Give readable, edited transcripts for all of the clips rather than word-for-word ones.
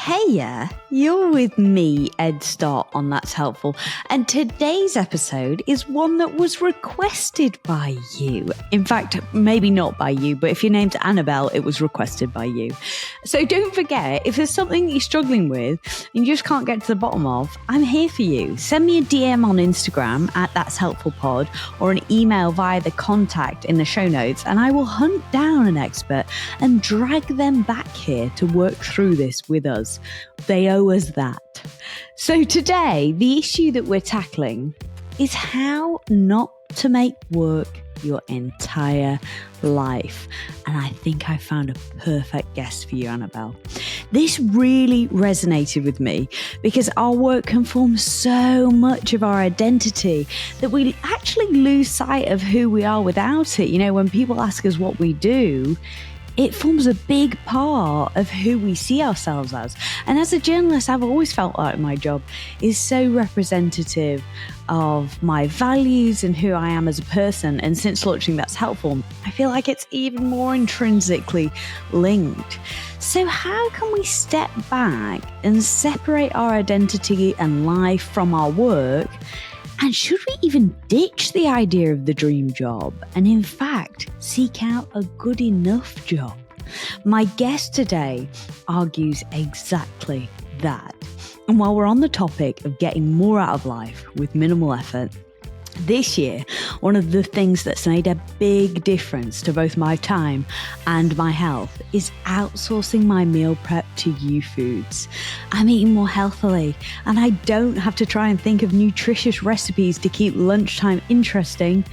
Heya, you're with me, Ed Stott, on That's Helpful, and today's episode is one that was requested by you. In fact, maybe not by you, but if your name's Annabelle, it was requested by you. So don't forget, if there's something that you're struggling with and you just can't get to the bottom of, I'm here for you. Send me a DM on Instagram at That's Helpful Pod or an email via the contact in the show notes, and I will hunt down an expert and drag them back here to work through this with us. They owe us that. So today, the issue that we're tackling is how not to make work your entire life. And I think I found a perfect guest for you, Annabelle. This really resonated with me because our work can form so much of our identity that we actually lose sight of who we are without it. You know, when people ask us what we do, it forms a big part of who we see ourselves as. And as a journalist, I've always felt like my job is so representative of my values and who I am as a person. And since launching That's Helpful, I feel like it's even more intrinsically linked. So how can we step back and separate our identity and life from our work? And should we even ditch the idea of the dream job and in fact seek out a good enough job? My guest today argues exactly that. And while we're on the topic of getting more out of life with minimal effort, this year, one of the things that's made a big difference to both my time and my health is outsourcing my meal prep to YouFoods. I'm eating more healthily and I don't have to try and think of nutritious recipes to keep lunchtime interesting.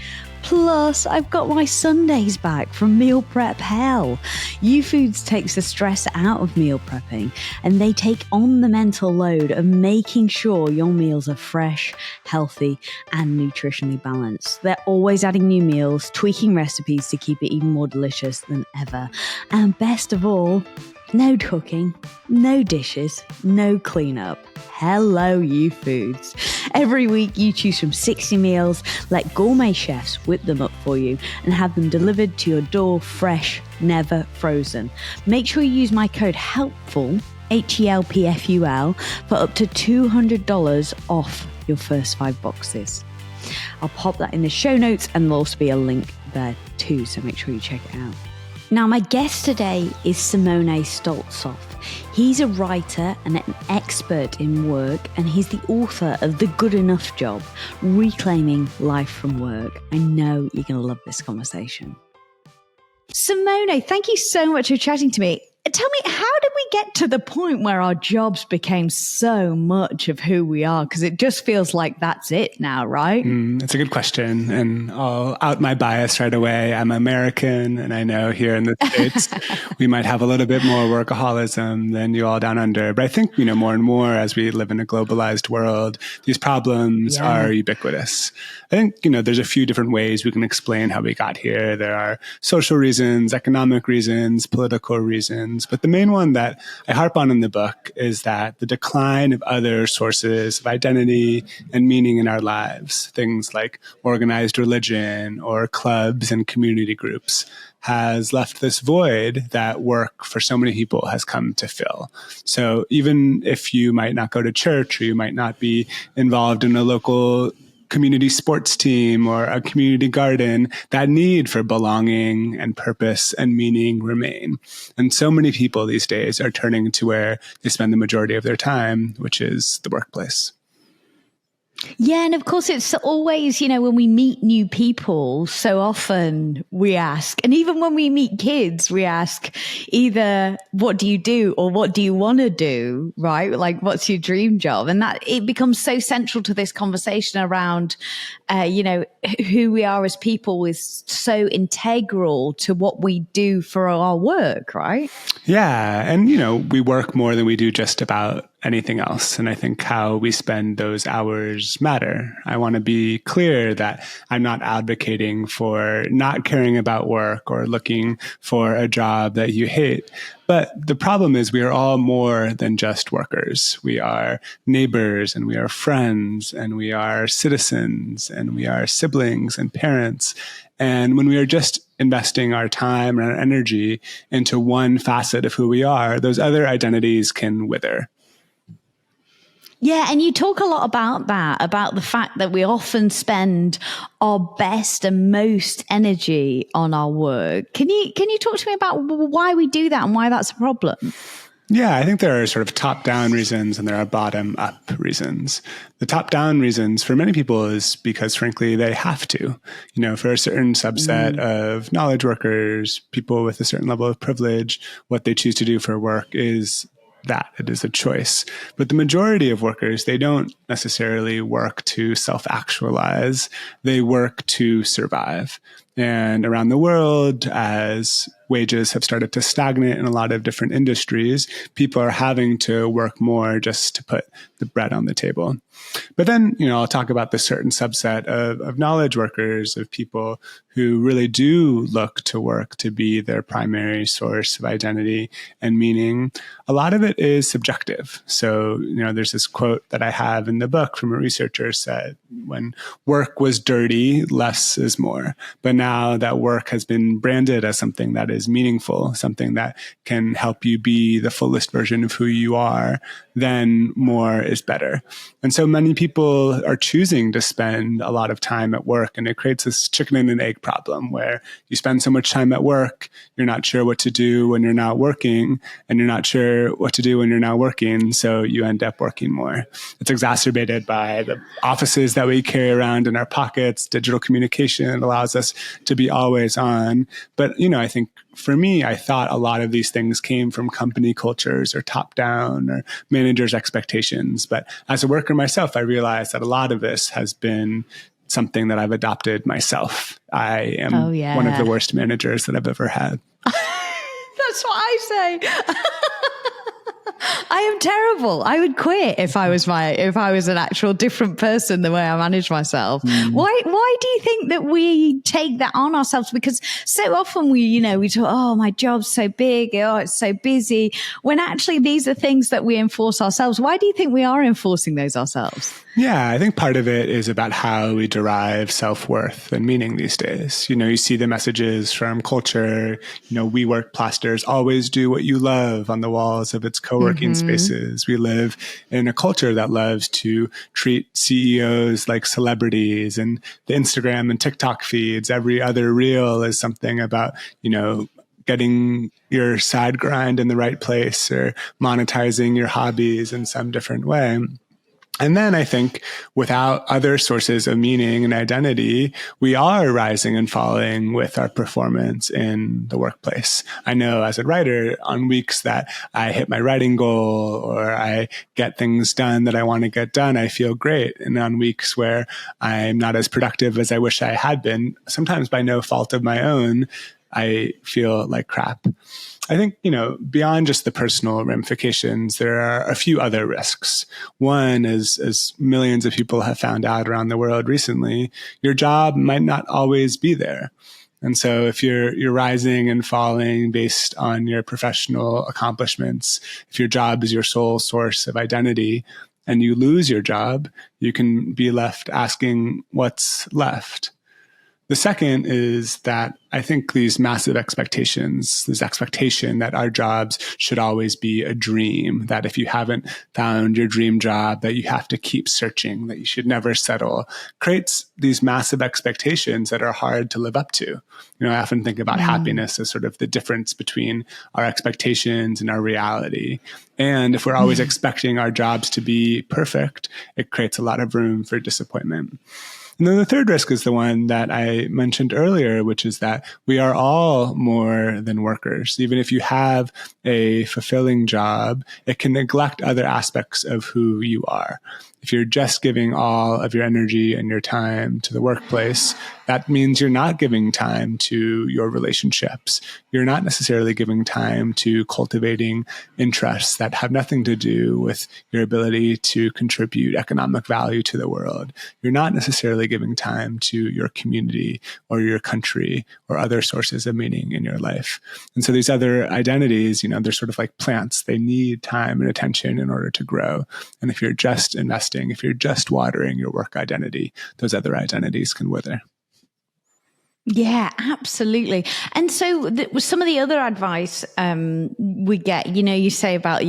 Plus, I've got my Sundays back from meal prep hell. YouFoods takes the stress out of meal prepping and they take on the mental load of making sure your meals are fresh, healthy, and nutritionally balanced. They're always adding new meals, tweaking recipes to keep it even more delicious than ever. And best of all, no cooking, no dishes, no cleanup. Hello, YouFoods. Every week you choose from 60 meals, let gourmet chefs whip them up for you and have them delivered to your door fresh, never frozen. Make sure you use my code HELPFUL, HELPFUL, for up to $200 off your first 5 boxes. I'll pop that in the show notes and there'll also be a link there too, so make sure you check it out. Now, my guest today is Simone Stolzoff. He's a writer and an expert in work, and he's the author of The Good Enough Job, Reclaiming Life from Work. I know you're going to love this conversation. Simone, thank you so much for chatting to me. Tell me, how did we get to the point where our jobs became so much of who we are? Because it just feels like that's it now, right? It's a good question. And I'll out my bias right away. I'm American, and I know here in the States, we might have a little bit more workaholism than you all down under. But I think, more and more as we live in a globalized world, these problems are ubiquitous. I think, there's a few different ways we can explain how we got here. There are social reasons, economic reasons, political reasons. But the main one that I harp on in the book is that the decline of other sources of identity and meaning in our lives, things like organized religion or clubs and community groups, has left this void that work for so many people has come to fill. So even if you might not go to church or you might not be involved in a local community sports team or a community garden, that need for belonging and purpose and meaning remain. And so many people these days are turning to where they spend the majority of their time, which is the workplace. Yeah, and of course it's always, when we meet new people, so often we ask, and even when we meet kids, we ask either what do you do or what do you want to do, right? Like, what's your dream job? And that it becomes so central to this conversation around, who we are as people is so integral to what we do for our work, right? Yeah. And, we work more than we do just about anything else. And I think how we spend those hours matter. I want to be clear that I'm not advocating for not caring about work or looking for a job that you hate. But the problem is we are all more than just workers. We are neighbors, and we are friends, and we are citizens, and we are siblings and parents. And when we are just investing our time and our energy into one facet of who we are, those other identities can wither. Yeah, and you talk a lot about that, about the fact that we often spend our best and most energy on our work. Can you talk to me about why we do that and why that's a problem? Yeah, I think there are sort of top-down reasons and there are bottom-up reasons. The top-down reasons for many people is because, frankly, they have to. For a certain subset of knowledge workers, people with a certain level of privilege, what they choose to do for work is that. It is a choice. But the majority of workers, they don't necessarily work to self-actualize. They work to survive. And around the world, as wages have started to stagnate in a lot of different industries, people are having to work more just to put the bread on the table. But then, I'll talk about the certain subset of knowledge workers, of people who really do look to work to be their primary source of identity and meaning. A lot of it is subjective. So, there's this quote that I have in the book from a researcher said, when work was dirty, less is more. But now that work has been branded as something that is meaningful, something that can help you be the fullest version of who you are, then more is better. And so many people are choosing to spend a lot of time at work, and it creates this chicken and an egg problem where you spend so much time at work, you're not sure what to do when you're not working, and you're not sure what to do when you're not working, so you end up working more. It's exacerbated by the offices that we carry around in our pockets. Digital communication allows us to be always on. But, I think for me, I thought a lot of these things came from company cultures or top-down or managers' expectations. But as a worker myself, I realized that a lot of this has been something that I've adopted myself. I am one of the worst managers that I've ever had. That's what I say. I am terrible. I would quit if I was an actual different person the way I manage myself. Why do you think that we take that on ourselves? Because so often we talk, oh, my job's so big, oh, it's so busy, when actually these are things that we enforce ourselves. Why do you think we are enforcing those ourselves? Yeah, I think part of it is about how we derive self-worth and meaning these days. You see the messages from culture, WeWork plasters, always do what you love on the walls of its co-working spaces. We live in a culture that loves to treat CEOs like celebrities, and the Instagram and TikTok feeds, every other reel is something about, getting your side grind in the right place or monetizing your hobbies in some different way. And then I think without other sources of meaning and identity, we are rising and falling with our performance in the workplace. I know as a writer, on weeks that I hit my writing goal or I get things done that I want to get done, I feel great. And on weeks where I'm not as productive as I wish I had been, sometimes by no fault of my own, I feel like crap. I think, beyond just the personal ramifications, there are a few other risks. One is, as millions of people have found out around the world recently, your job might not always be there. And so if you're rising and falling based on your professional accomplishments, if your job is your sole source of identity and you lose your job, you can be left asking what's left. The second is that I think these massive expectations, this expectation that our jobs should always be a dream, that if you haven't found your dream job, that you have to keep searching, that you should never settle, creates these massive expectations that are hard to live up to. I often think about happiness as sort of the difference between our expectations and our reality. And if we're always expecting our jobs to be perfect, it creates a lot of room for disappointment. And then the third risk is the one that I mentioned earlier, which is that we are all more than workers. Even if you have a fulfilling job, it can neglect other aspects of who you are. If you're just giving all of your energy and your time to the workplace, that means you're not giving time to your relationships. You're not necessarily giving time to cultivating interests that have nothing to do with your ability to contribute economic value to the world. You're not necessarily giving time to your community or your country or other sources of meaning in your life. And so these other identities, they're sort of like plants. They need time and attention in order to grow. And if you're just investing, if you're just watering your work identity, those other identities can wither. Yeah, absolutely. And so some of the other advice we get, you say about,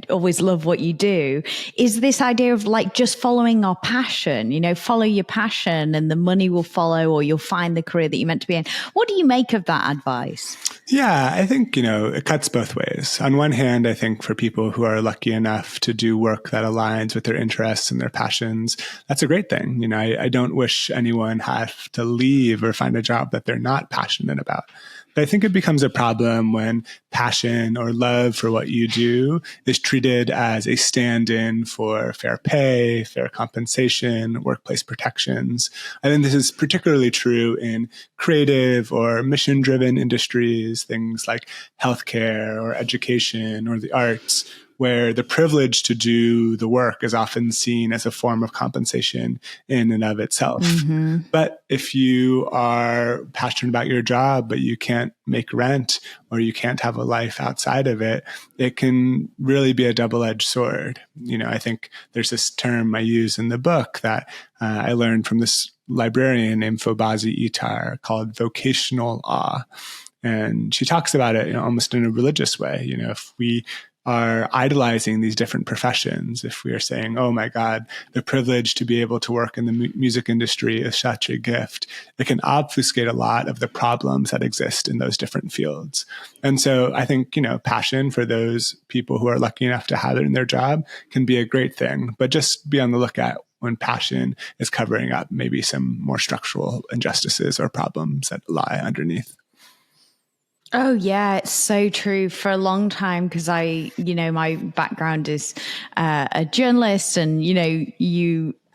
always love what you do, is this idea of like just following our passion, follow your passion and the money will follow, or you'll find the career that you're meant to be in. What do you make of that advice? Yeah, I think, it cuts both ways. On one hand, I think for people who are lucky enough to do work that aligns with their interests and their passions, that's a great thing. I don't wish anyone have to leave or find a job that they're not passionate about. But I think it becomes a problem when passion or love for what you do is treated as a stand-in for fair pay, fair compensation, workplace protections. I think this is particularly true in creative or mission-driven industries, things like healthcare or education or the arts, where the privilege to do the work is often seen as a form of compensation in and of itself. Mm-hmm. But if you are passionate about your job, but you can't make rent or you can't have a life outside of it, it can really be a double-edged sword. I think there's this term I use in the book that I learned from this librarian named Fobazi Itar called vocational awe. And she talks about it almost in a religious way. If we are idolizing these different professions, if we are saying, oh my God, the privilege to be able to work in the music industry is such a gift, it can obfuscate a lot of the problems that exist in those different fields. And so I think, passion for those people who are lucky enough to have it in their job can be a great thing, but just be on the lookout when passion is covering up maybe some more structural injustices or problems that lie underneath. Oh, yeah, it's so true. For a long time, because my background is a journalist and,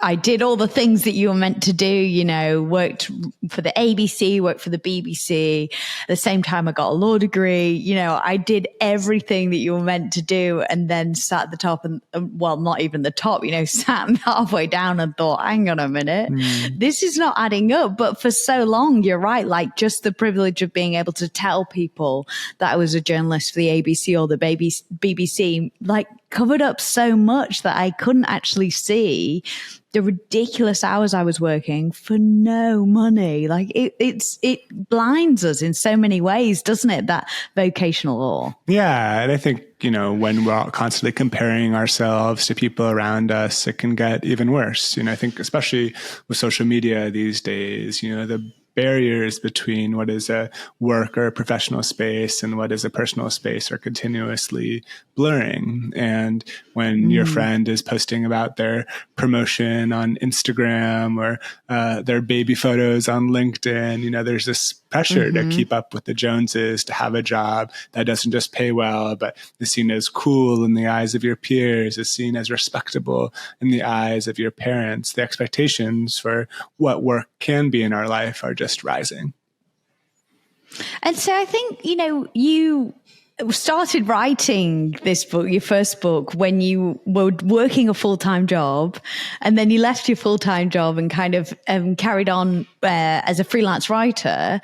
I did all the things that you were meant to do, worked for the ABC, worked for the BBC. At the same time, I got a law degree. I did everything that you were meant to do and then sat at the top and, well, not even the top, sat halfway down and thought, hang on a minute, this is not adding up. But for so long, you're right, like just the privilege of being able to tell people that I was a journalist for the ABC or the BBC, like covered up so much that I couldn't actually see the ridiculous hours I was working for no money. Like it blinds us in so many ways, doesn't it? That vocational law. Yeah. And I think, when we're constantly comparing ourselves to people around us, it can get even worse. I think especially with social media these days, the barriers between what is a work or a professional space and what is a personal space are continuously blurring. And when your friend is posting about their promotion on Instagram or their baby photos on LinkedIn, there's this pressure to keep up with the Joneses, to have a job that doesn't just pay well, but is seen as cool in the eyes of your peers, is seen as respectable in the eyes of your parents. The expectations for what work can be in our life are just rising. And so I think, you started writing this book, your first book, when you were working a full-time job, and then you left your full-time job and kind of carried on as a freelance writer.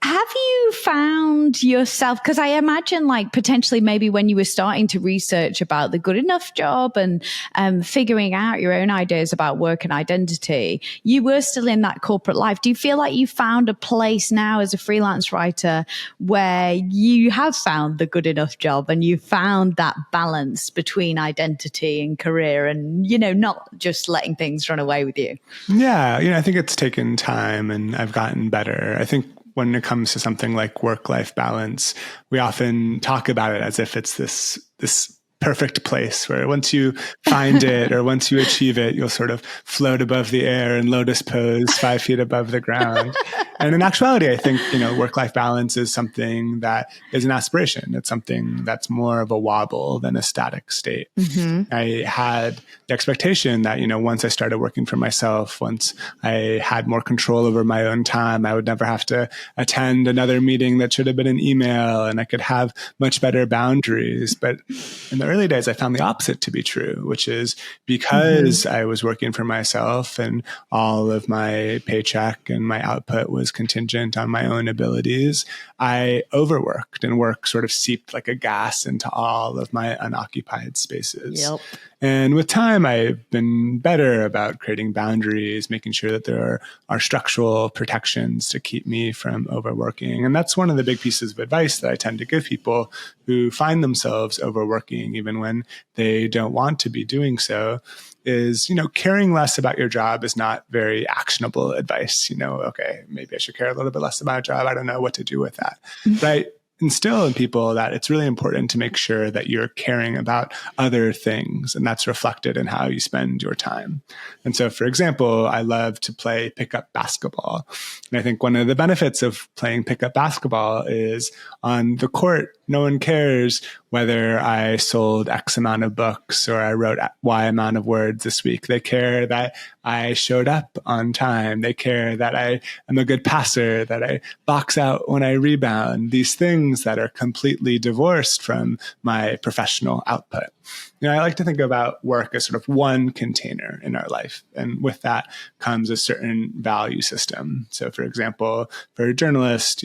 Have you found yourself, because I imagine like potentially maybe when you were starting to research about the good enough job and figuring out your own ideas about work and identity, you were still in that corporate life. Do you feel like you found a place now as a freelance writer where you have found the good enough job and you found that balance between identity and career and, not just letting things run away with you? Yeah. I think it's taken time and I've gotten better. I think when it comes to something like work-life balance, we often talk about it as if it's this perfect place where once you find it or once you achieve it, you'll sort of float above the air in lotus pose, 5 feet above the ground. And in actuality, I think, work-life balance is something that is an aspiration. It's something that's more of a wobble than a static state. Mm-hmm. I had the expectation that, once I started working for myself, once I had more control over my own time, I would never have to attend another meeting that should have been an email, and I could have much better boundaries. But in the early days, I found the opposite to be true, which is because I was working for myself and all of my paycheck and my output was contingent on my own abilities, I overworked, and work sort of seeped like a gas into all of my unoccupied spaces. Yep. And with time, I've been better about creating boundaries, making sure that there are structural protections to keep me from overworking. And that's one of the big pieces of advice that I tend to give people who find themselves overworking, even when they don't want to be doing so, is, caring less about your job is not very actionable advice. Okay, maybe I should care a little bit less about my job. I don't know what to do with that. Right? Instill in people that it's really important to make sure that you're caring about other things, and that's reflected in how you spend your time. And so, for example, I love to play pickup basketball. And I think one of the benefits of playing pickup basketball is on the court, no one cares whether I sold X amount of books or I wrote Y amount of words this week. They care that I showed up on time. They care that I am a good passer, that I box out when I rebound. These things that are completely divorced from my professional output. I like to think about work as sort of one container in our life. And with that comes a certain value system. So for example, for a journalist,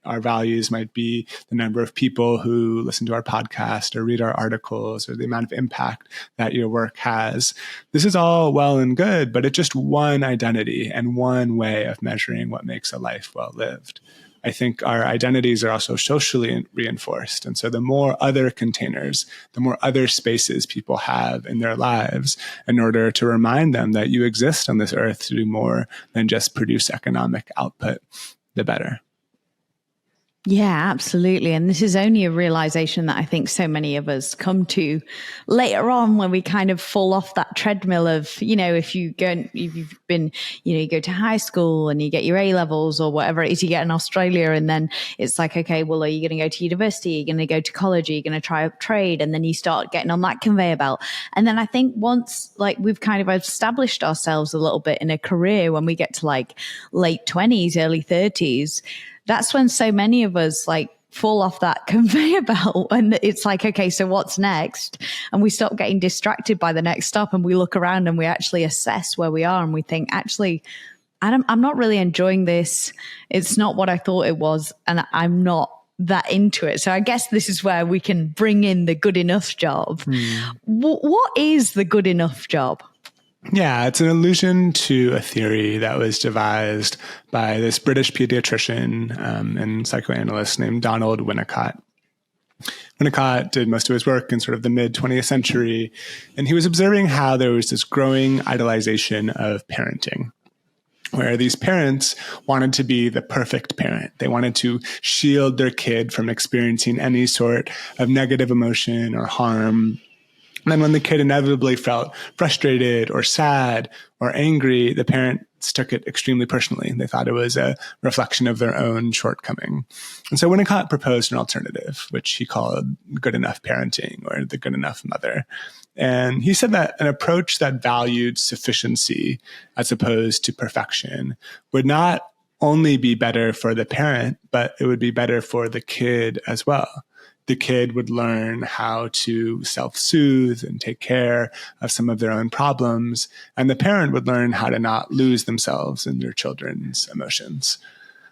our values might be the number of people who listen to our podcast or read our articles or the amount of impact that your work has. This is all well and good, but it's just one identity and one way of measuring what makes a life well lived. I think our identities are also socially reinforced. And so the more other containers, the more other spaces people have in their lives in order to remind them that you exist on this earth to do more than just produce economic output, the better. Yeah, absolutely. And this is only a realization that I think so many of us come to later on when we kind of fall off that treadmill of, if you've been, you go to high school and you get your A levels or whatever it is you get in Australia. And then it's like, okay, well, are you going to go to university? Are you going to go to college? Are you going to try a trade? And then you start getting on that conveyor belt. And then I think once we've kind of established ourselves a little bit in a career, when we get to late 20s, early 30s, that's when so many of us fall off that conveyor belt, and it's like, okay, so what's next? And we stop getting distracted by the next stop, and we look around and we actually assess where we are, and we think, actually, I'm not really enjoying this. It's not what I thought it was, and I'm not that into it. So I guess this is where we can bring in the good enough job. What is the good enough job? Yeah, it's an allusion to a theory that was devised by this British pediatrician and psychoanalyst named Donald Winnicott. Winnicott did most of his work in sort of the mid-20th century, and he was observing how there was this growing idolization of parenting, where these parents wanted to be the perfect parent. They wanted to shield their kid from experiencing any sort of negative emotion or harm. And then when the kid inevitably felt frustrated or sad or angry, the parents took it extremely personally. They thought it was a reflection of their own shortcoming. And so Winnicott proposed an alternative, which he called good enough parenting or the good enough mother. And he said that an approach that valued sufficiency as opposed to perfection would not only be better for the parent, but it would be better for the kid as well. The kid would learn how to self-soothe and take care of some of their own problems, and the parent would learn how to not lose themselves in their children's emotions.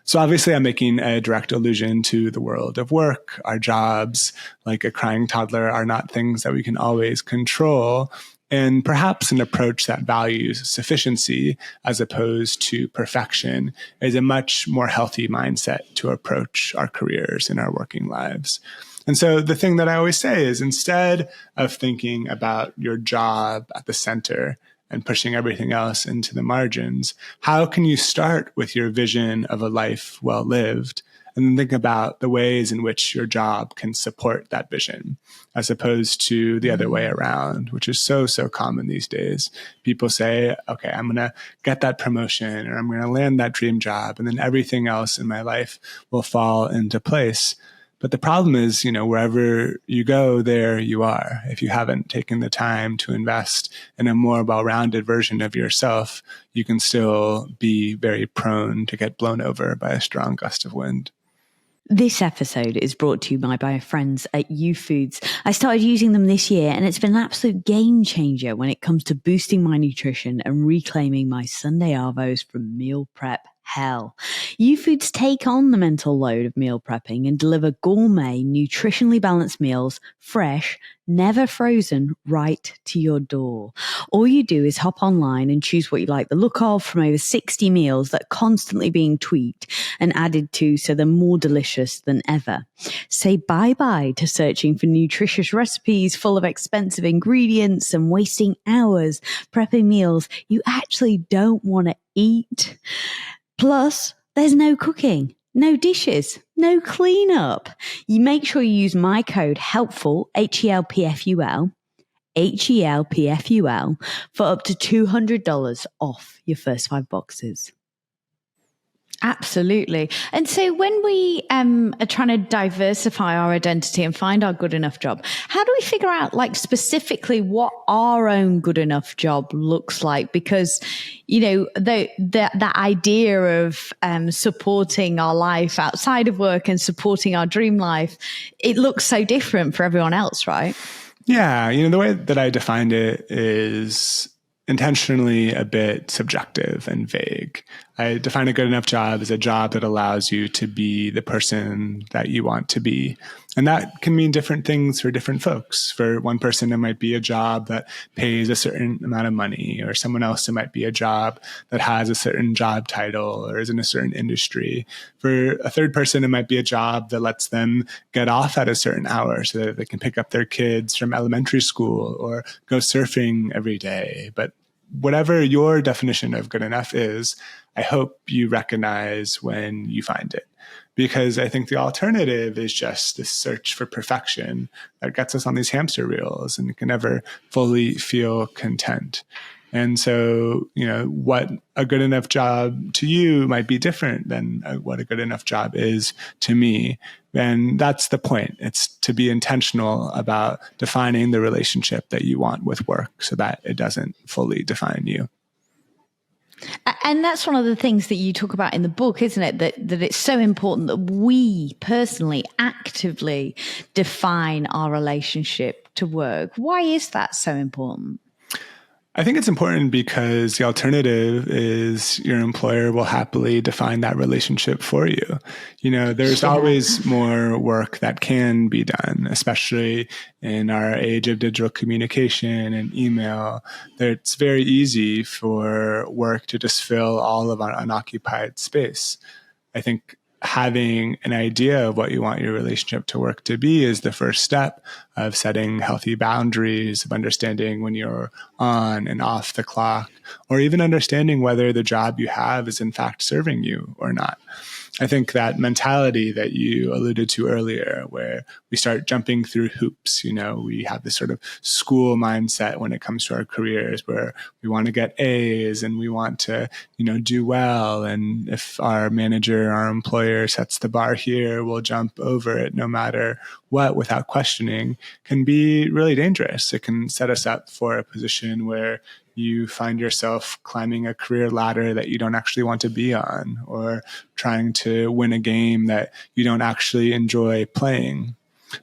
So obviously I'm making a direct allusion to the world of work. Our jobs, like a crying toddler, are not things that we can always control. And perhaps an approach that values sufficiency as opposed to perfection is a much more healthy mindset to approach our careers and our working lives. And so the thing that I always say is, instead of thinking about your job at the center and pushing everything else into the margins, how can you start with your vision of a life well lived and then think about the ways in which your job can support that vision, as opposed to the other way around, which is so common these days. People say, okay, I'm going to get that promotion, or I'm going to land that dream job, and then everything else in my life will fall into place. But the problem is, wherever you go, there you are. If you haven't taken the time to invest in a more well-rounded version of yourself, you can still be very prone to get blown over by a strong gust of wind. This episode is brought to you by my friends at YouFoods. I started using them this year, and it's been an absolute game changer when it comes to boosting my nutrition and reclaiming my Sunday arvos from meal prep hell. YouFoods take on the mental load of meal prepping and deliver gourmet, nutritionally balanced meals, fresh, never frozen, right to your door. All you do is hop online and choose what you like the look of from over 60 meals that are constantly being tweaked and added to so they're more delicious than ever. Say bye-bye to searching for nutritious recipes full of expensive ingredients and wasting hours prepping meals you actually don't want to eat. Plus, there's no cooking, no dishes, no cleanup. You make sure you use my code HELPFUL, HELPFUL, HELPFUL, for up to $200 off your first 5 boxes. Absolutely. And so when we are trying to diversify our identity and find our good enough job, how do we figure out specifically what our own good enough job looks like? Because, the idea of supporting our life outside of work and supporting our dream life, it looks so different for everyone else, right? Yeah. The way that I defined it is intentionally a bit subjective and vague. I define a good enough job as a job that allows you to be the person that you want to be. And that can mean different things for different folks. For one person, it might be a job that pays a certain amount of money, or someone else, it might be a job that has a certain job title or is in a certain industry. For a third person, it might be a job that lets them get off at a certain hour so that they can pick up their kids from elementary school or go surfing every day. But whatever your definition of good enough is, I hope you recognize when you find it. Because I think the alternative is just this search for perfection that gets us on these hamster wheels and can never fully feel content. And so, what a good enough job to you might be different than what a good enough job is to me. And that's the point. It's to be intentional about defining the relationship that you want with work so that it doesn't fully define you. And that's one of the things that you talk about in the book, isn't it? That it's so important that we personally actively define our relationship to work. Why is that so important? I think it's important because the alternative is your employer will happily define that relationship for you. There's always more work that can be done, especially in our age of digital communication and email. It's very easy for work to just fill all of our unoccupied space. I think having an idea of what you want your relationship to work to be is the first step of setting healthy boundaries, of understanding when you're on and off the clock, or even understanding whether the job you have is in fact serving you or not. I think that mentality that you alluded to earlier, where we start jumping through hoops, we have this sort of school mindset when it comes to our careers where we want to get A's and we want to, do well. And if our manager, our employer sets the bar here, we'll jump over it no matter what without questioning, can be really dangerous. It can set us up for a position where you find yourself climbing a career ladder that you don't actually want to be on, or trying to win a game that you don't actually enjoy playing.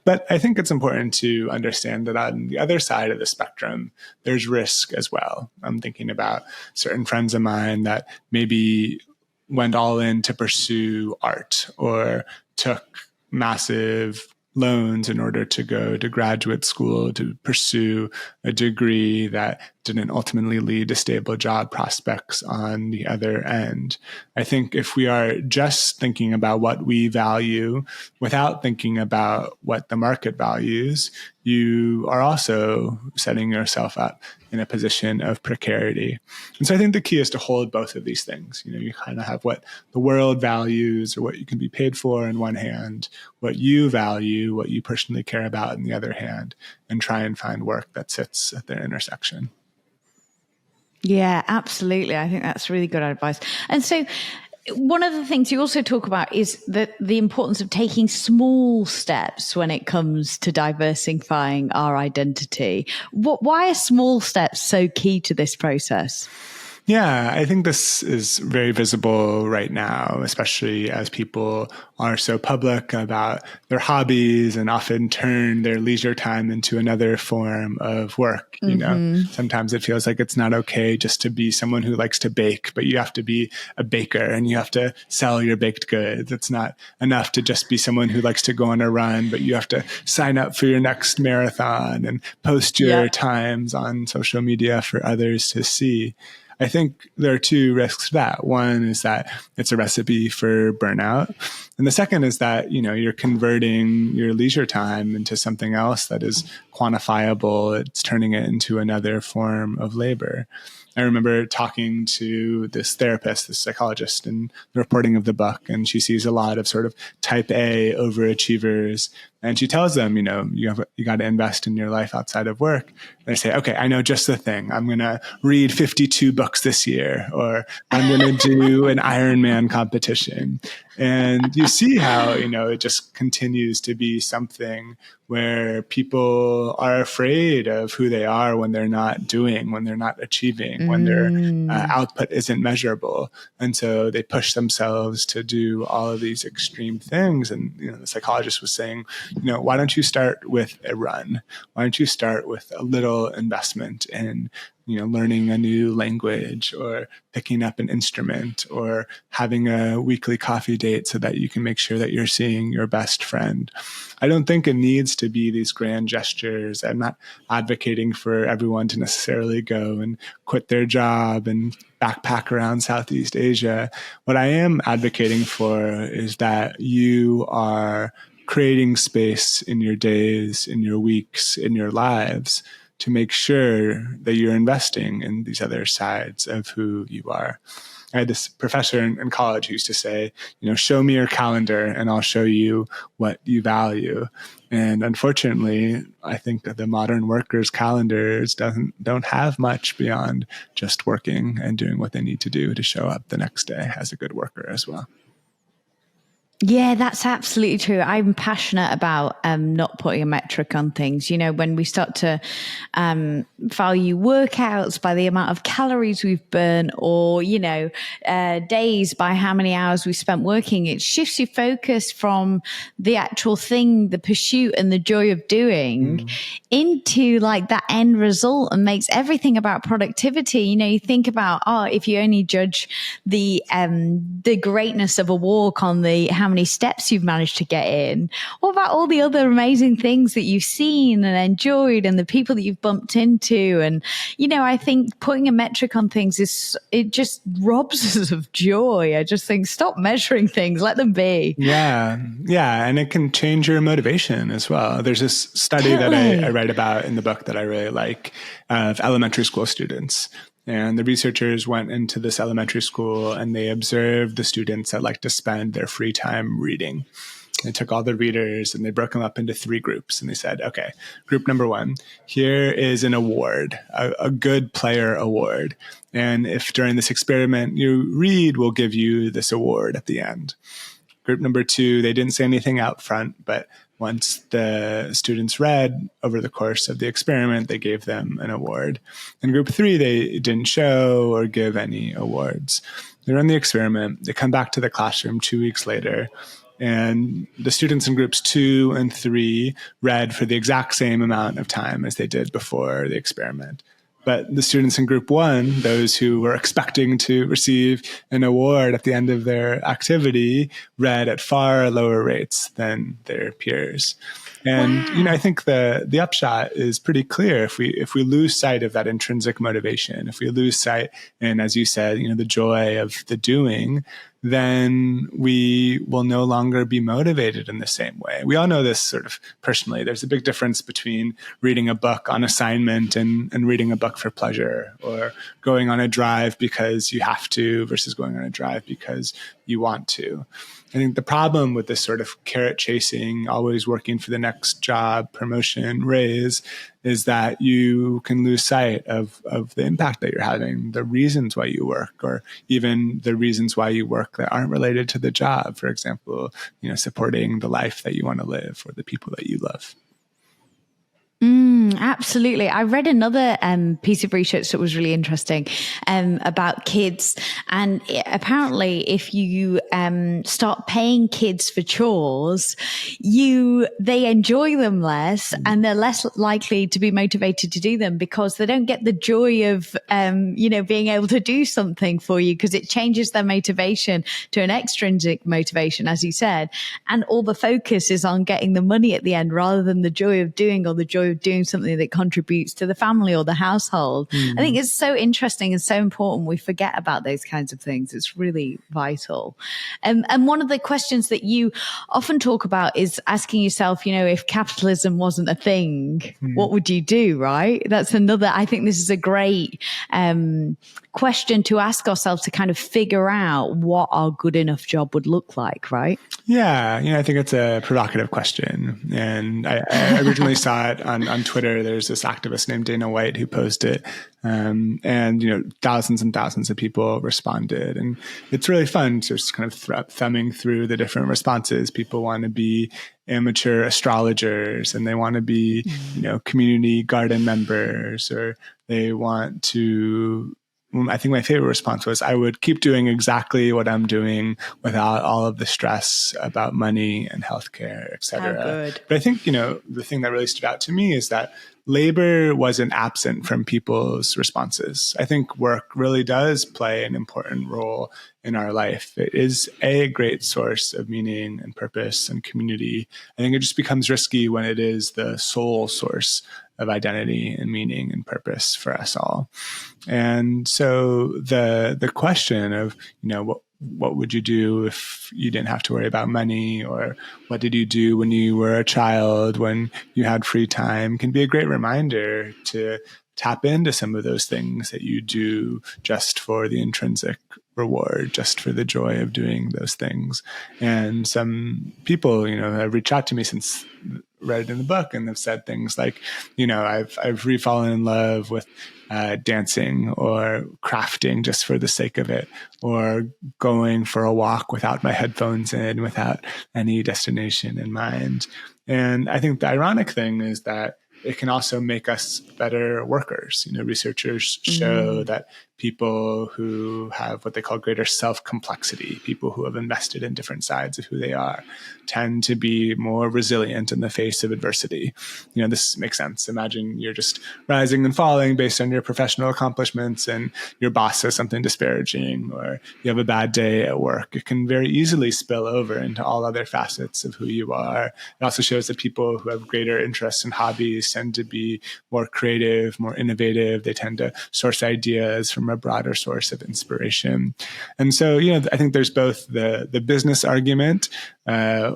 But I think it's important to understand that on the other side of the spectrum, there's risk as well. I'm thinking about certain friends of mine that maybe went all in to pursue art or took massive loans in order to go to graduate school to pursue a degree that didn't ultimately lead to stable job prospects on the other end. I think if we are just thinking about what we value without thinking about what the market values, you are also setting yourself up in a position of precarity. And so I think the key is to hold both of these things. You kind of have what the world values or what you can be paid for in one hand, what you value, what you personally care about in the other hand, and try and find work that sits at their intersection. Yeah, absolutely. I think that's really good advice. And so one of the things you also talk about is that the importance of taking small steps when it comes to diversifying our identity. Why are small steps so key to this process? Yeah, I think this is very visible right now, especially as people are so public about their hobbies and often turn their leisure time into another form of work. Sometimes it feels like it's not okay just to be someone who likes to bake, but you have to be a baker and you have to sell your baked goods. It's not enough to just be someone who likes to go on a run, but you have to sign up for your next marathon and post your times on social media for others to see. I think there are two risks to that. One is that it's a recipe for burnout. And the second is that, you're converting your leisure time into something else that is quantifiable. It's turning it into another form of labor. I remember talking to this therapist, this psychologist, in the reporting of the book, and she sees a lot of sort of type A overachievers. And she tells them, you got to invest in your life outside of work. And they say, okay, I know just the thing. I'm going to read 52 books this year, or I'm going to do an Ironman competition. And you see how, it just continues to be something where people are afraid of who they are when they're not doing, when they're not achieving, when their output isn't measurable. And so they push themselves to do all of these extreme things. And, the psychologist was saying, why don't you start with a run? Why don't you start with a little investment in, learning a new language or picking up an instrument or having a weekly coffee date so that you can make sure that you're seeing your best friend. I don't think it needs to be these grand gestures. I'm not advocating for everyone to necessarily go and quit their job and backpack around Southeast Asia. What I am advocating for is that you are creating space in your days, in your weeks, in your lives to make sure that you're investing in these other sides of who you are. I had this professor in college who used to say, show me your calendar and I'll show you what you value. And unfortunately, I think that the modern worker's calendars don't have much beyond just working and doing what they need to do to show up the next day as a good worker as well. Yeah, that's absolutely true. I'm passionate about not putting a metric on things. When we start to value workouts by the amount of calories we've burnt or, days by how many hours we spent working, it shifts your focus from the actual thing, the pursuit and the joy of doing into like that end result and makes everything about productivity. You think about, if you only judge the greatness of a walk on the how many steps you've managed to get in. What about all the other amazing things that you've seen and enjoyed and the people that you've bumped into? And, I think putting a metric on things it just robs us of joy. I just think stop measuring things, let them be. Yeah. And it can change your motivation as well. There's this study that I write about in the book that I really like of elementary school students. And the researchers went into this elementary school and they observed the students that like to spend their free time reading. They took all the readers and they broke them up into 3 groups. And they said, okay, group number 1, here is an award, a good player award. And if during this experiment you read, we'll give you this award at the end. Group number 2, they didn't say anything out front, but once the students read over the course of the experiment, they gave them an award. In group 3, they didn't show or give any awards. They run the experiment. They come back to the classroom 2 weeks later, and the students in groups 2 and 3 read for the exact same amount of time as they did before the experiment. But the students in group 1, those who were expecting to receive an award at the end of their activity, read at far lower rates than their peers. And, Wow. I think the upshot is pretty clear. If we lose sight of that intrinsic motivation, if we lose sight, and as you said, the joy of the doing, then we will no longer be motivated in the same way. We all know this sort of personally. There's a big difference between reading a book on assignment and reading a book for pleasure, or going on a drive because you have to versus going on a drive because you want to. I think the problem with this sort of carrot chasing, always working for the next job, promotion, raise, is that you can lose sight of the impact that you're having, the reasons why you work, or even the reasons why you work that aren't related to the job. For example, supporting the life that you want to live or the people that you love. Absolutely. I read another piece of research that was really interesting about kids. And apparently, if you start paying kids for chores, they enjoy them less and they're less likely to be motivated to do them because they don't get the joy of, being able to do something for you, because it changes their motivation to an extrinsic motivation, as you said. And all the focus is on getting the money at the end rather than the joy of doing, or the joy of doing something that contributes to the family or the household. I think it's so interesting and so important. We forget about those kinds of things. It's really vital. And one of the questions that you often talk about is asking yourself, if capitalism wasn't a thing, what would you do, right? That's another, I think this is a great question to ask ourselves to kind of figure out what our good enough job would look like, right? Yeah, I think it's a provocative question. And I originally saw it on Twitter. There's this activist named Dana White who posted it. And, thousands and thousands of people responded. And it's really fun to just kind of thumbing through the different responses. People want to be amateur astrologers, and they want to be, community garden members, or they want to, I think my favorite response was, I would keep doing exactly what I'm doing without all of the stress about money and healthcare, et cetera. How good. But I think, the thing that really stood out to me is that labor wasn't absent from people's responses. I think work really does play an important role in our life. It is a great source of meaning and purpose and community. I think it just becomes risky when it is the sole source of identity and meaning and purpose for us all. And so the question of, what would you do if you didn't have to worry about money, or what did you do when you were a child, when you had free time, can be a great reminder to tap into some of those things that you do just for the intrinsic reward, just for the joy of doing those things. And some people, have reached out to me since read it in the book and have said things like, I've re-fallen in love with dancing or crafting just for the sake of it, or going for a walk without my headphones in, without any destination in mind. And I think the ironic thing is that it can also make us better workers. Researchers show that people who have what they call greater self-complexity, people who have invested in different sides of who they are, tend to be more resilient in the face of adversity. This makes sense. Imagine you're just rising and falling based on your professional accomplishments, and your boss says something disparaging, or you have a bad day at work. It can very easily spill over into all other facets of who you are. It also shows that people who have greater interests and hobbies tend to be more creative, more innovative. They tend to source ideas from a broader source of inspiration. And so, I think there's both the business argument,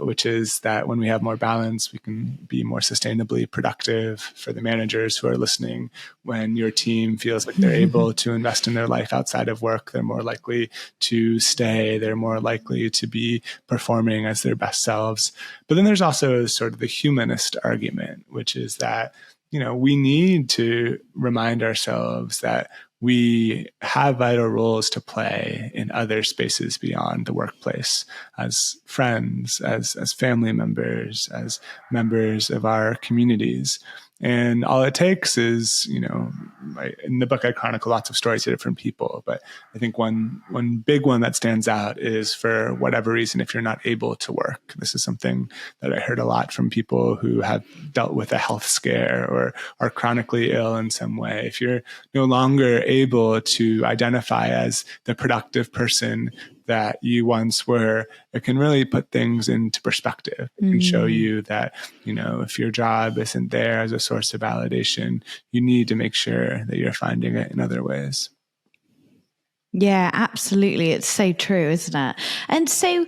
which is that when we have more balance, we can be more sustainably productive. For the managers who are listening, when your team feels like they're able to invest in their life outside of work, they're more likely to stay. They're more likely to be performing as their best selves. But then there's also sort of the humanist argument, which is that, we need to remind ourselves that we have vital roles to play in other spaces beyond the workplace, as friends, as family members, as members of our communities. And all it takes is, in the book, I chronicle lots of stories of different people, but I think one big one that stands out is, for whatever reason, if you're not able to work. This is something that I heard a lot from people who have dealt with a health scare or are chronically ill in some way. If you're no longer able to identify as the productive person that you once were, it can really put things into perspective. It can show you that, if your job isn't there as a source of validation, you need to make sure that you're finding it in other ways. Yeah, absolutely. It's so true, isn't it? And so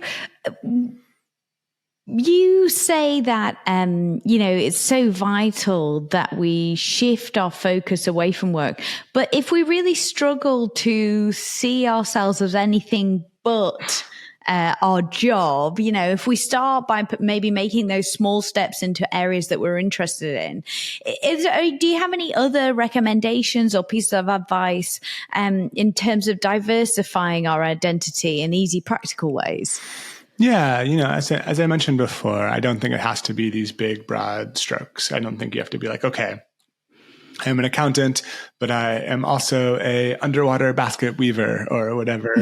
you say that, it's so vital that we shift our focus away from work. But if we really struggle to see ourselves as anything but our job, if we start by maybe making those small steps into areas that we're interested in, do you have any other recommendations or pieces of advice in terms of diversifying our identity in easy, practical ways? Yeah, as I mentioned before, I don't think it has to be these big, broad strokes. I don't think you have to be like, okay, I'm an accountant, but I am also a underwater basket weaver, or whatever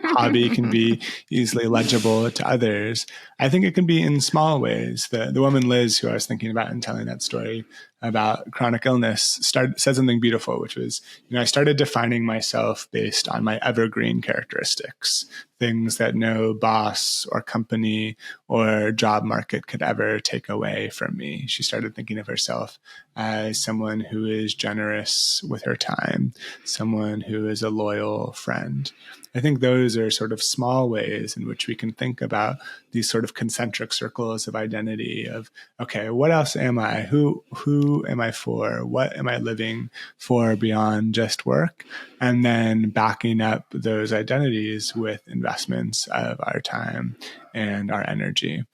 hobby can be easily legible to others. I think it can be in small ways. The woman Liz, who I was thinking about in telling that story about chronic illness, said something beautiful, which was, I started defining myself based on my evergreen characteristics, things that no boss or company or job market could ever take away from me. She started thinking of herself as someone who is generous with her time, someone who is a loyal friend. I think those are sort of small ways in which we can think about these sort of concentric circles of identity of, okay, what else am I? Who am I for? What am I living for beyond just work? And then backing up those identities with investments of our time and our energy.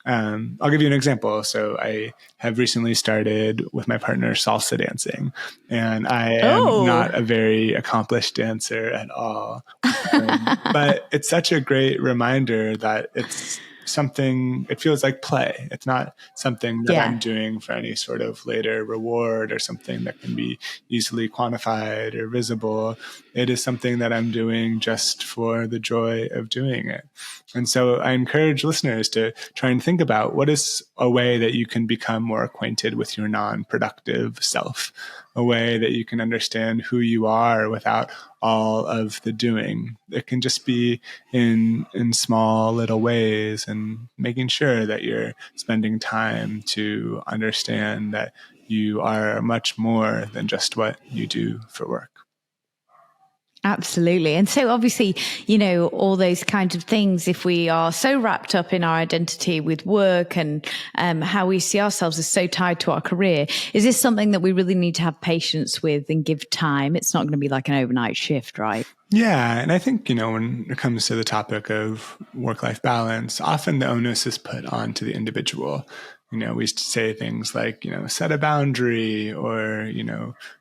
I'll give you an example. So I have recently started with my partner salsa dancing, and I am not a very accomplished dancer at all. But it's such a great reminder that it's something, it feels like play. It's not something that I'm doing for any sort of later reward or something that can be easily quantified or visible. It is something that I'm doing just for the joy of doing it. And so I encourage listeners to try and think about what is a way that you can become more acquainted with your non-productive self, a way that you can understand who you are without all of the doing. It can just be in small little ways, and making sure that you're spending time to understand that you are much more than just what you do for work. Absolutely. And so obviously, all those kinds of things, if we are so wrapped up in our identity with work and how we see ourselves is so tied to our career, is this something that we really need to have patience with and give time? It's not going to be like an overnight shift, right? Yeah. And I think, when it comes to the topic of work-life balance, often the onus is put onto the individual. We say things like, set a boundary, or,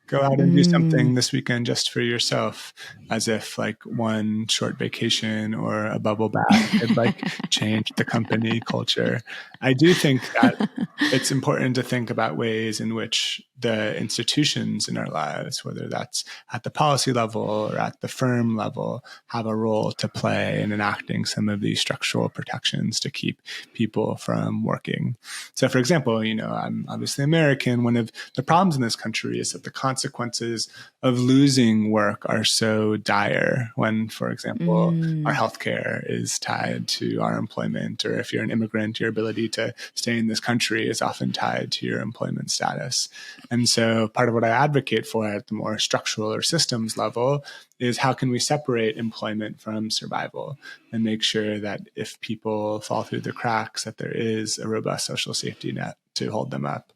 go out and do something this weekend just for yourself, as if like one short vacation or a bubble bath could like change the company culture. I do think that it's important to think about ways in which the institutions in our lives, whether that's at the policy level or at the firm level, have a role to play in enacting some of these structural protections to keep people from working. So, for example, I'm obviously American. One of the problems in this country is that the consequences of losing work are so dire when, for example, our healthcare is tied to our employment, or if you're an immigrant, your ability to stay in this country is often tied to your employment status. And so part of what I advocate for at the more structural or systems level is how can we separate employment from survival and make sure that if people fall through the cracks, that there is a robust social safety net to hold them up.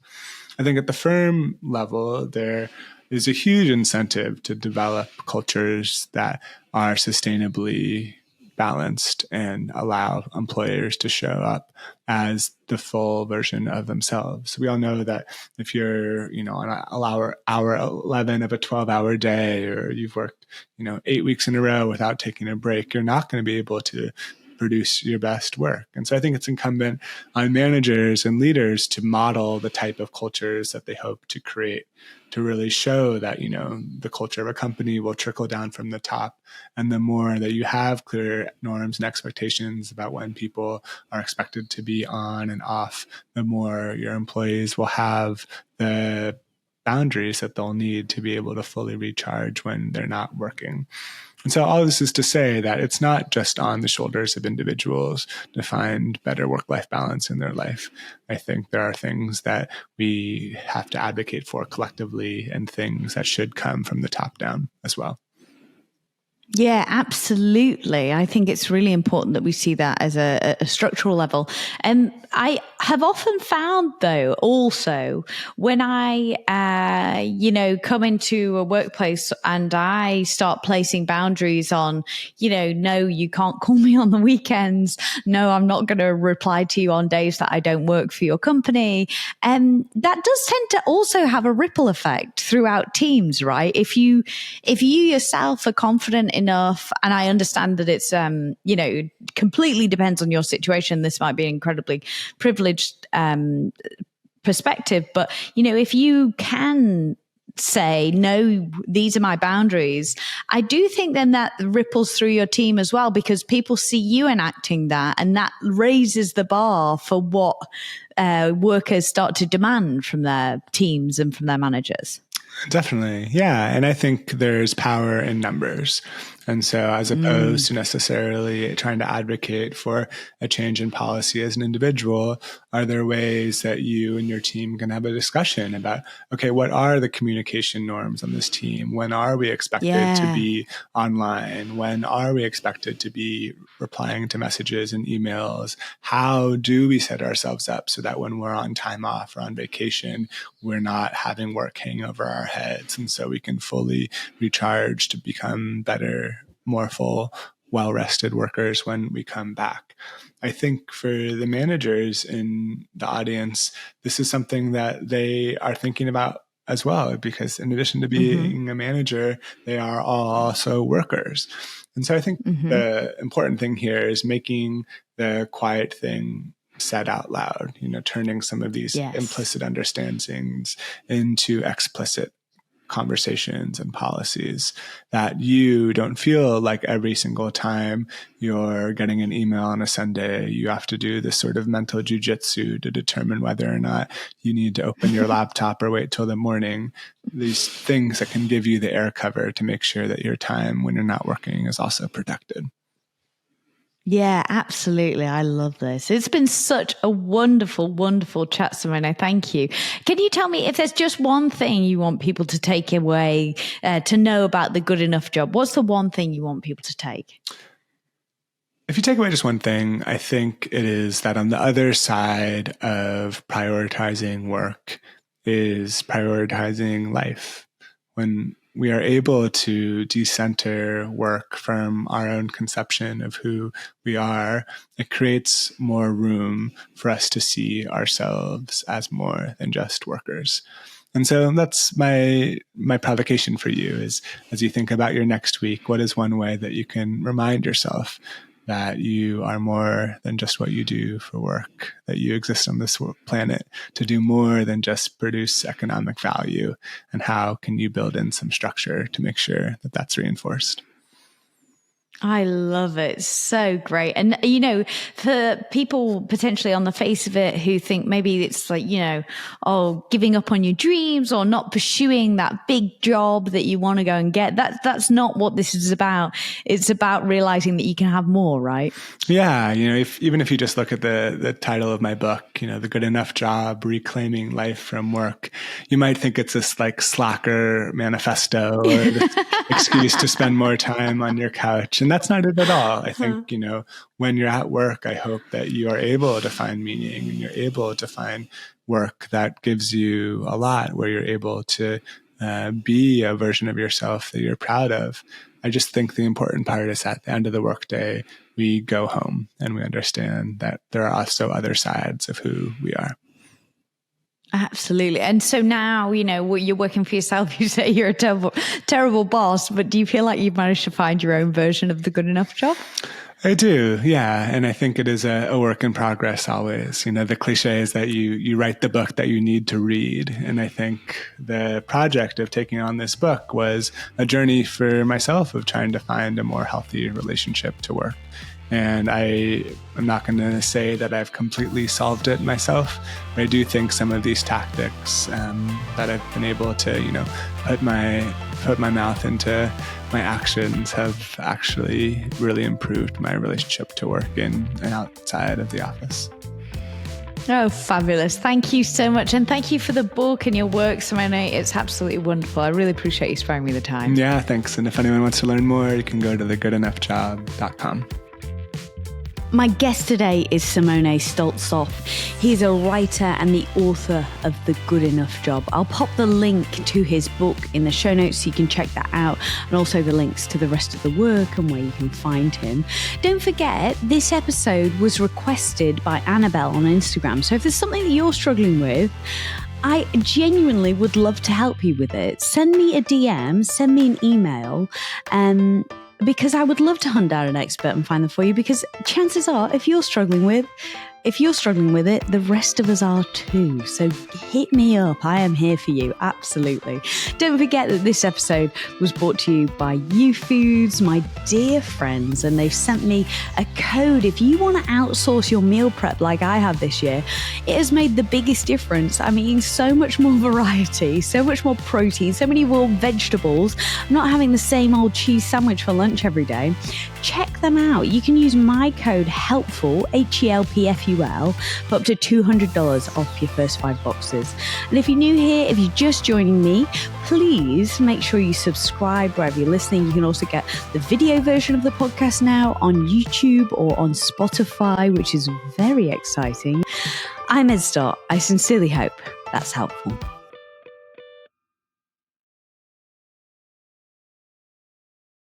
I think at the firm level, there is a huge incentive to develop cultures that are sustainably balanced and allow employers to show up as the full version of themselves. We all know that if you're, on hour 11 of a 12-hour day, or you've worked, 8 weeks in a row without taking a break, you're not going to be able to produce your best work. And so I think it's incumbent on managers and leaders to model the type of cultures that they hope to create, to really show that, the culture of a company will trickle down from the top. And the more that you have clear norms and expectations about when people are expected to be on and off, the more your employees will have the boundaries that they'll need to be able to fully recharge when they're not working. And so all this is to say that it's not just on the shoulders of individuals to find better work-life balance in their life. I think there are things that we have to advocate for collectively and things that should come from the top down as well. Yeah, absolutely. I think it's really important that we see that as a structural level. And I have often found, though, also when I, come into a workplace and I start placing boundaries on, no, you can't call me on the weekends. No, I'm not going to reply to you on days that I don't work for your company. And that does tend to also have a ripple effect throughout teams, right? If you yourself are confident enough, and I understand that it's completely depends on your situation. This might be an incredibly privileged perspective, but if you can say, no, these are my boundaries, I do think then that ripples through your team as well, because people see you enacting that, and that raises the bar for what workers start to demand from their teams and from their managers. Definitely. Yeah. And I think there's power in numbers. And so as opposed to necessarily trying to advocate for a change in policy as an individual, are there ways that you and your team can have a discussion about, okay, what are the communication norms on this team? When are we expected to be online? When are we expected to be replying to messages and emails? How do we set ourselves up so that when we're on time off or on vacation, we're not having work hang over our heads, and so we can fully recharge to become better, more full, well-rested workers when we come back? I think for the managers in the audience, this is something that they are thinking about as well, because in addition to being a manager, they are also workers. And so I think the important thing here is making the quiet thing said out loud, turning some of these implicit understandings into explicit conversations and policies, that you don't feel like every single time you're getting an email on a Sunday, you have to do this sort of mental jujitsu to determine whether or not you need to open your laptop or wait till the morning. These things that can give you the air cover to make sure that your time when you're not working is also protected. Yeah, absolutely. I love this. It's been such a wonderful, wonderful chat, Simone. Thank you. Can you tell me if there's just one thing you want people to take away to know about the Good Enough Job? What's the one thing you want people to take? If you take away just one thing, I think it is that on the other side of prioritizing work is prioritizing life. When we are able to decenter work from our own conception of who we are, it creates more room for us to see ourselves as more than just workers. And so that's my provocation for you is, as you think about your next week, what is one way that you can remind yourself that you are more than just what you do for work, that you exist on this planet to do more than just produce economic value? And how can you build in some structure to make sure that that's reinforced? I love it. So great. And, for people potentially on the face of it who think maybe it's like, giving up on your dreams or not pursuing that big job that you want to go and get, that's not what this is about. It's about realizing that you can have more, right? Yeah. Even if you just look at the title of my book, The Good Enough Job, Reclaiming Life from Work, you might think it's this like slacker manifesto or this excuse to spend more time on your couch. And that's not it at all. I think, when you're at work, I hope that you are able to find meaning and you're able to find work that gives you a lot, where you're able to be a version of yourself that you're proud of. I just think the important part is at the end of the workday, we go home and we understand that there are also other sides of who we are. Absolutely. And so now, you're working for yourself. You say you're a terrible, terrible boss, but do you feel like you've managed to find your own version of the Good Enough Job? I do. Yeah. And I think it is a work in progress always. The cliche is that you write the book that you need to read. And I think the project of taking on this book was a journey for myself of trying to find a more healthy relationship to work. And I'm not going to say that I've completely solved it myself, but I do think some of these tactics that I've been able to, put my mouth into my actions have actually really improved my relationship to work in and outside of the office. Oh, fabulous. Thank you so much. And thank you for the book and your work, Simone. It's absolutely wonderful. I really appreciate you sparing me the time. Yeah, thanks. And if anyone wants to learn more, you can go to thegoodenoughjob.com. My guest today is Simone Stolzoff. He's a writer and the author of The Good Enough Job. I'll pop the link to his book in the show notes so you can check that out, and also the links to the rest of the work and where you can find him. Don't forget, this episode was requested by Annabelle on Instagram. So if there's something that you're struggling with, I genuinely would love to help you with it. Send me a DM, send me an email, because I would love to hunt down an expert and find them for you, because chances are, if you're struggling with it, the rest of us are too. So hit me up. I am here for you. Absolutely. Don't forget that this episode was brought to you by YouFoods, my dear friends, and they've sent me a code. If you want to outsource your meal prep like I have this year, it has made the biggest difference. I'm eating so much more variety, so much more protein, so many more vegetables. I'm not having the same old cheese sandwich for lunch every day. Check them out. You can use my code HELPFUL, HELPFUL, for up to $200 off your first 5 boxes. And if you're new here, if you're just joining me, please make sure you subscribe wherever you're listening. You can also get the video version of the podcast now on YouTube or on Spotify, which is very exciting. I'm Ed Stott. I sincerely hope that's helpful.